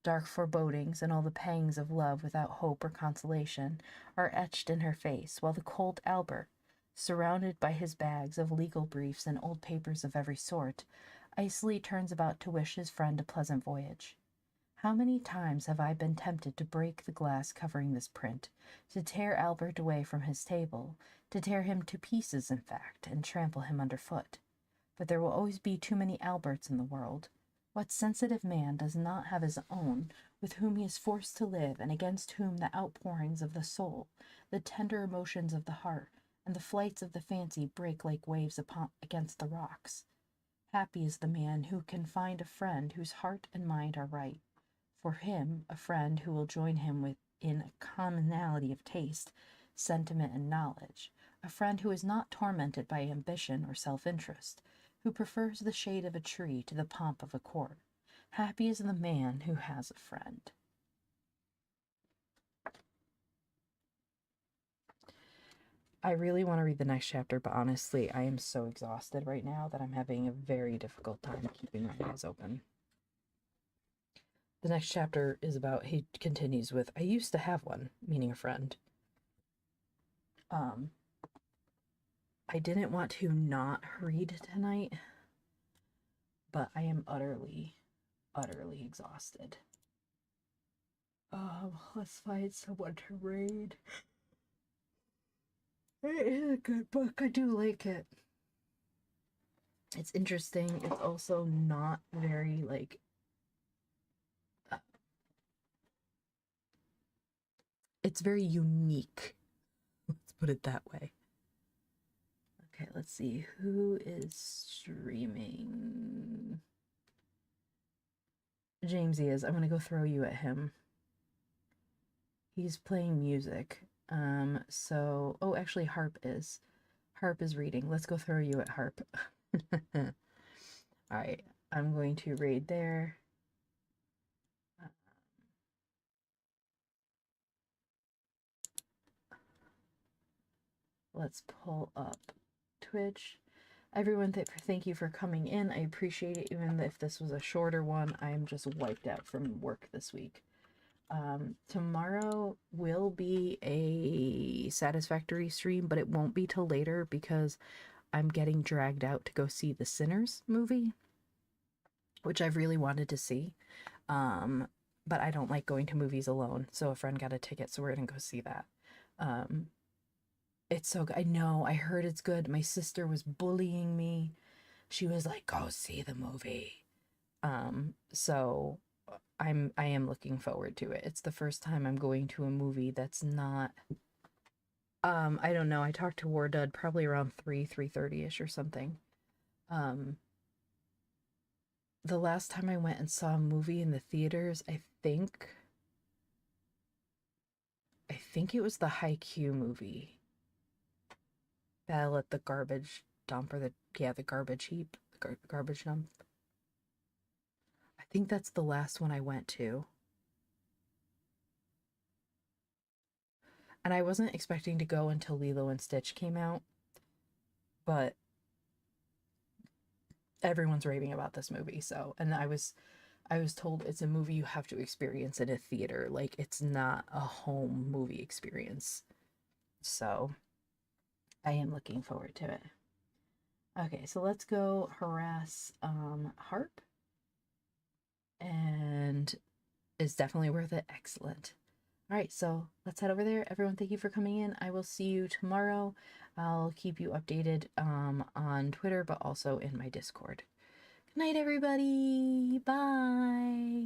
Dark forebodings and all the pangs of love without hope or consolation are etched in her face, while the cold Albert, surrounded by his bags of legal briefs and old papers of every sort, icily turns about to wish his friend a pleasant voyage. How many times have I been tempted to break the glass covering this print, to tear Albert away from his table, to tear him to pieces, in fact, and trample him underfoot. But there will always be too many Alberts in the world. What sensitive man does not have his own, with whom he is forced to live, and against whom the outpourings of the soul, the tender emotions of the heart, and the flights of the fancy break like waves against the rocks? Happy is the man who can find a friend whose heart and mind are right. For him, a friend who will join him in a commonality of taste, sentiment, and knowledge, a friend who is not tormented by ambition or self-interest, who prefers the shade of a tree to the pomp of a court. Happy is the man who has a friend. I really want to read the next chapter, but honestly, I am so exhausted right now that I'm having a very difficult time keeping my eyes open. The next chapter is about, he continues with, I used to have one, meaning a friend. I didn't want to not read tonight, but I am utterly exhausted. Let's find someone to read. It is a good book. I do like it. It's interesting. It's also not very, like, it's very unique. Let's put it that way. Okay, let's see. Who is streaming? Jamesy is. I'm gonna go throw you at him. He's playing music. Oh, actually, Harp is. Harp is reading. Let's go throw you at Harp. Alright, I'm going to raid there. Let's pull up Twitch. Everyone, thank you for coming in. I appreciate it, even if this was a shorter one. I am just wiped out from work this week. Tomorrow will be a Satisfactory stream, but it won't be till later because I'm getting dragged out to go see the Sinners movie, which I've really wanted to see. But I don't like going to movies alone, so a friend got a ticket, so we're gonna go see that. It's so good. I know, I heard it's good. My sister was bullying me. She was like, go see the movie. So I am looking forward to it. It's the first time I'm going to a movie that's not, I don't know. I talked to Wardud probably around 3:30ish or something. The last time I went and saw a movie in the theaters, I think it was the Haikyuu movie. Battle at the garbage dump, or the garbage heap, the garbage dump. I think that's the last one I went to. And I wasn't expecting to go until Lilo and Stitch came out, but everyone's raving about this movie, so, and I was told it's a movie you have to experience in a theater, like it's not a home movie experience. So I am looking forward to it. Okay, so let's go harass Harp. And it's definitely worth it. Excellent. All right, so let's head over there. Everyone, thank you for coming in. I will see you tomorrow. I'll keep you updated on Twitter, but also in my Discord. Good night, everybody. Bye.